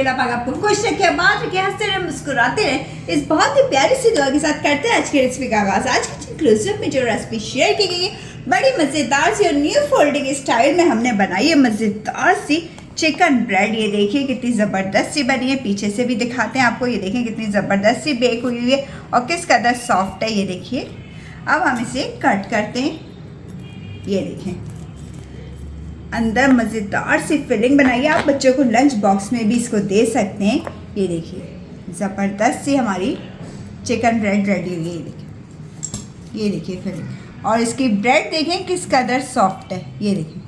अल्लाह पाक आपको खुश रखे, बात रखे, हंसते रहे, मुस्कुराते रहे। इस बहुत ही प्यारी सी दुआ के साथ करते हैं आज की रेसिपी का आगाज। आज की इंक्लूसिव में जो रेसिपी शेयर की गई है बड़ी मज़ेदार सी और न्यू फोल्डिंग स्टाइल में हमने बनाई है मज़ेदार सी चिकन ब्रेड। ये देखिए कितनी ज़बरदस्त सी बनी है, पीछे से भी दिखाते हैं आपको। ये देखें कितनी ज़बरदस्त सी बेक हुई हुई है और किस कदर सॉफ्ट है। ये देखिए अब हम इसे कट करते हैं। ये देखें अंदर मज़ेदार सी फिलिंग बनाइए, आप बच्चों को लंच बॉक्स में भी इसको दे सकते हैं। ये देखिए ज़बरदस्त सी हमारी चिकन ब्रेड रेडी हुई है। ये देखिए फिलिंग और इसकी ब्रेड देखें किस कदर सॉफ्ट है। ये देखिए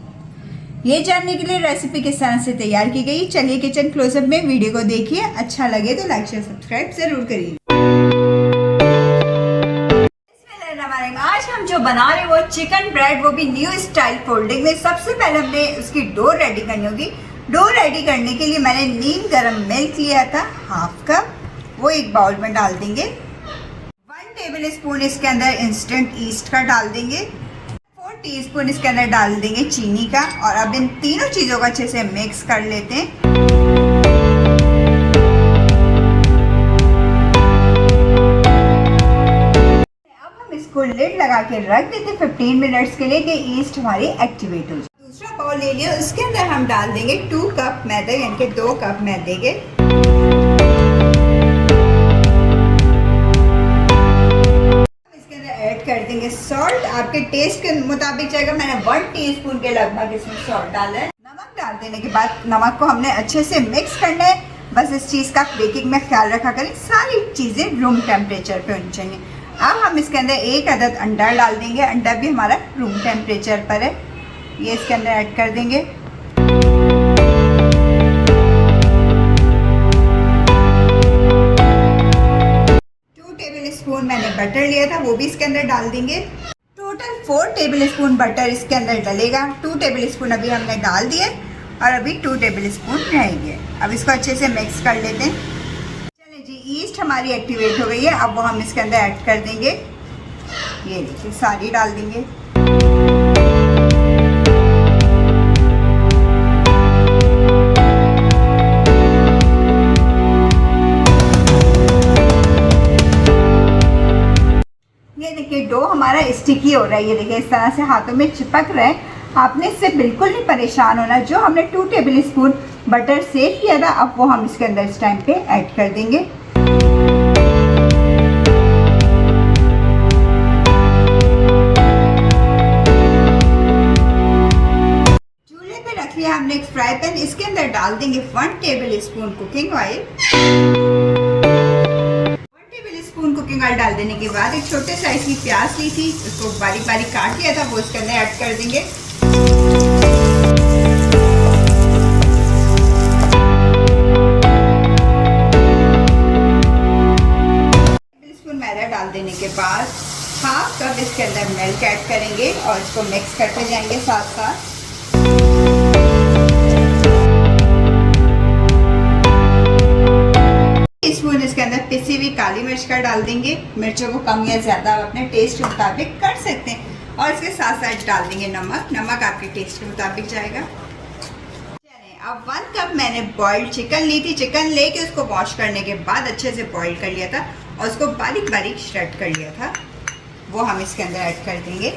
ये जानने के लिए रेसिपी किस तरह से तैयार की गई। चलिए किचन क्लोजअप में वीडियो को देखिए, अच्छा लगे तो लाइक शेयर सब्सक्राइब ज़रूर करिए। आज हम जो बना रहे हैं वो चिकन ब्रेड, वो भी न्यू स्टाइल फोल्डिंग में। सबसे पहले हमने उसकी डो रेडी करनी होगी। डो रेडी करने के लिए मैंने नीम गरम मिल्क लिया था हाफ कप, वो एक बाउल में डाल देंगे। 1 टेबल स्पून इसके अंदर इंस्टेंट ईस्ट का डाल देंगे। 4 टीस्पून इसके अंदर डाल देंगे चीनी का। और अब इन तीनों चीज़ों को अच्छे से मिक्स कर लेते हैं। इसको लिड लगा के रख देते 15 मिनट्स के लिए कि ईस्ट हमारी एक्टिवेट हो जाए। दूसरा बाउल ले लिया, उसके अंदर हम डाल देंगे 2 कप मैदे, यानी कि 2 कप मैदे के। इसके अंदर ऐड कर देंगे सॉल्ट, आपके टेस्ट के मुताबिक जाएगा। मैंने 1 टीस्पून के लगभग इसमें सॉल्ट डाला है। नमक डाल देने के बाद नमक को हमने अच्छे से मिक्स करना है। बस इस चीज़ का बेकिंग में ख्याल रखा करें, सारी चीज़ें रूम टेम्परेचर पे होनी चाहिए। अब हम इसके अंदर 1 अदद अंडा डाल देंगे। अंडा भी हमारा रूम टेम्परेचर पर है, ये इसके अंदर ऐड कर देंगे। 2 टेबल स्पून मैंने बटर लिया था, वो भी इसके अंदर डाल देंगे। टोटल 4 टेबल स्पून बटर इसके अंदर डलेगा। 2 टेबल स्पून अभी हमने डाल दिए और अभी 2 टेबल स्पून रहेंगे। अब इसको अच्छे से मिक्स कर लेते हैं। ईस्ट हमारी एक्टिवेट हो गई है, अब वो हम इसके अंदर ऐड कर देंगे। ये देखिए सारी डाल देंगे। ये देखिए डो हमारा स्टिकी हो रहा है। ये देखिए इस तरह से हाथों में चिपक रहा है। आपने इससे बिल्कुल नहीं परेशान होना। जो हमने 2 टेबल स्पून बटर सेव किया था, अब वो हम इसके अंदर इस टाइम पे ऐड कर देंगे। हमने एक फ्राई पैन, इसके अंदर डाल देंगे 1 table spoon cooking oil. 1 table spoon cooking oil डाल देने के बाद एक छोटे साइज की प्याज ली थी, उसको बारीक बारीक काट लिया था, वो इसके अंदर ऐड कर देंगे। 1 टेबल स्पून मैदा डाल देने के बाद हाफ कप इसके अंदर मिल्क ऐड करेंगे और इसको मिक्स करते जाएंगे साथ साथ। स्पून इसके अंदर पिसी हुई काली मिर्च का डाल देंगे। मिर्चों को कम या ज़्यादा आप अपने टेस्ट के मुताबिक कर सकते हैं। और इसके साथ साथ डाल देंगे नमक। नमक आपके टेस्ट के मुताबिक जाएगा। चलिए अब 1 कप मैंने बॉइल्ड चिकन ली थी। चिकन लेके उसको वॉश करने के बाद अच्छे से बॉइल कर लिया था और उसको बारीक बारीक श्रेड कर लिया था, वो हम इसके अंदर ऐड कर देंगे।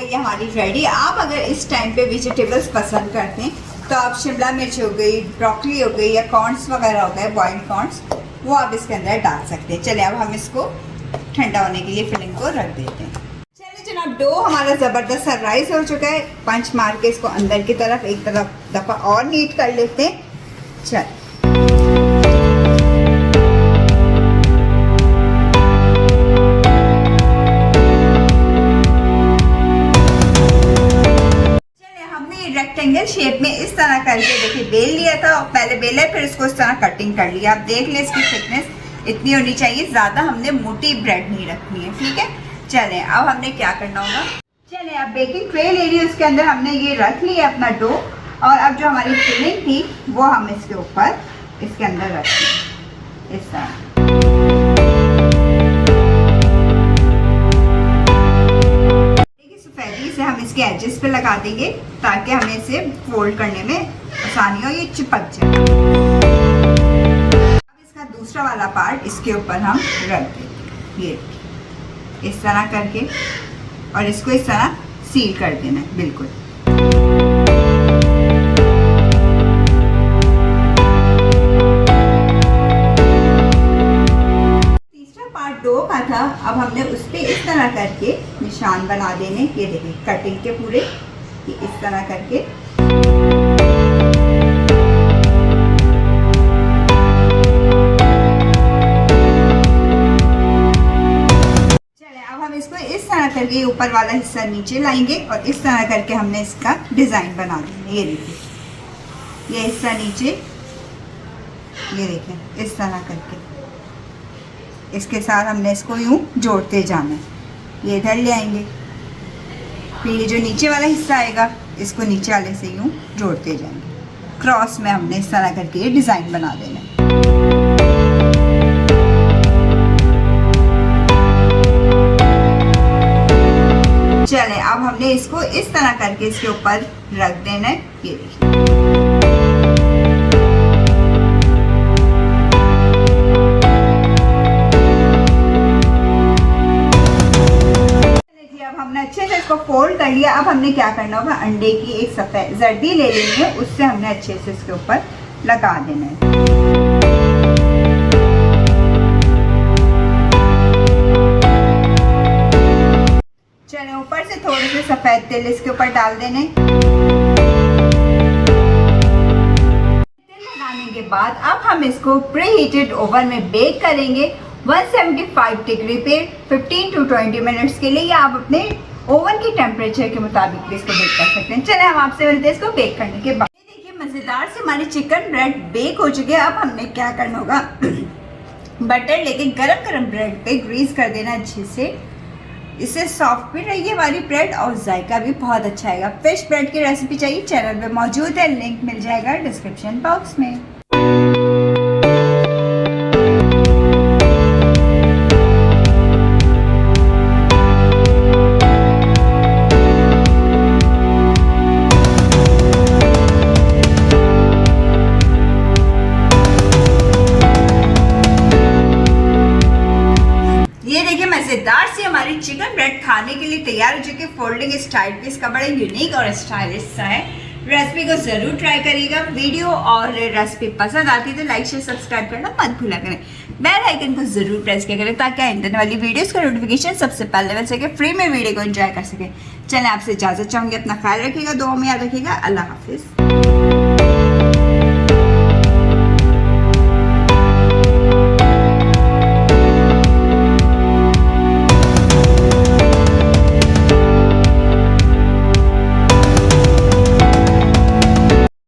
हमारी रेडी। आप अगर इस टाइम पे वेजिटेबल्स पसंद करते हैं तो आप शिमला मिर्च हो गई, ब्रोकली हो गई या कॉर्न्स वगैरह हो गए, बॉइल्ड कॉर्न्स, वो आप इसके अंदर डाल सकते हैं। चलिए अब हम इसको ठंडा होने के लिए फिलिंग को रख देते हैं। चलिए जनाब डो हमारा ज़बरदस्त सा राइस हो चुका है। पंच मार के इसको अंदर की तरफ एक दफ़ा और नीट कर लेते हैं। चल रेक्टेंगल शेप में इस तरह करके देखिए बेल लिया था। पहले बेला फिर इसको इस तरह कटिंग कर लिया। आप देख लें इसकी थिकनेस इतनी होनी चाहिए, ज़्यादा हमने मोटी ब्रेड नहीं रखनी है, ठीक है। चलें अब हमने क्या करना होगा। चलें अब बेकिंग ट्रे ले ली, उसके अंदर हमने ये रख लिया अपना डो। और अब जो हमारी फिलिंग थी वो हम इसके ऊपर इसके अंदर रखें इस तरह। इसके एजेस पे लगा देंगे ताकि हमें इसे फोल्ड करने में आसानी हो, ये चिपक जाए। अब इसका दूसरा वाला पार्ट इसके ऊपर हम रख देंगे, ये इस तरह करके, और इसको इस तरह सील कर देना है बिल्कुल। तीसरा पार्ट डो का था, अब हमने उस पे इस तरह करके निशान बना देने, ये देखिए कटिंग के पूरे, ये इस तरह करके। इसको इस तरह करके ऊपर वाला हिस्सा नीचे लाएंगे और इस तरह करके हमने इसका डिज़ाइन बना देना। ये देखिए, ये हिस्सा नीचे, ये देखिए इस तरह करके इसके साथ हमने इसको यूं जोड़ते जाना है। ये इधर ले आएंगे, फिर ये जो नीचे वाला हिस्सा आएगा इसको नीचे वाले से यूं जोड़ते जाएंगे। क्रॉस में हमने इस तरह करके ये डिज़ाइन बना देना है। चले, अब हमने इसको इस तरह करके इसके ऊपर रख देना है, ये देखिए। अब हमने अच्छे से इसको फोल्ड कर लिया। अब हमने क्या करना होगा, अंडे की एक सफेद जर्दी ले लेनी है, उससे हमने अच्छे से इसके ऊपर लगा देना है। चले, ऊपर से थोड़े से सफ़ेद तेल इसके ऊपर डाल देने। तेल लगाने के बाद अब हम इसको प्री हीटेड ओवन में बेक करेंगे 175 डिग्री पे 15 to 20 मिनट्स के लिए, या आप अपने ओवन की टेम्परेचर के मुताबिक भी इसको बेक कर सकते हैं। चले, हम आपसे मिलते हैं इसको बेक करने के बाद। ये देखिए मज़ेदार से हमारी चिकन ब्रेड बेक हो चुकी है। अब हमने क्या करना होगा, बटर लेके गरम गरम ब्रेड पे ग्रीस कर देना अच्छे से। इससे सॉफ्ट भी रहेगी हमारी ब्रेड और जायका भी बहुत अच्छा आएगा। फिश ब्रेड की रेसिपी चाहिए, चैनल पे मौजूद है, लिंक मिल जाएगा डिस्क्रिप्शन बॉक्स में। मज़ेदार सी हमारी चिकन ब्रेड खाने के लिए तैयार हो चुकी है। फोल्डिंग स्टाइल पे इसका बड़ा यूनिक और स्टाइलिश सा है। रेसिपी को ज़रूर ट्राई करिएगा। वीडियो और रेसिपी पसंद आती है तो लाइक शेयर सब्सक्राइब करना मत भूला करें। बेल आइकन को ज़रूर प्रेस किया करें ताकि आने वाली वीडियोस का नोटिफिकेशन सबसे पहले मिल सके, फ्री में वीडियो को एंजॉय कर सके। चलें, आपसे इजाज़त चाहूँगी। अपना ख्याल रखिएगा, दुआ में याद रखिएगा। अल्लाह हाफिज़।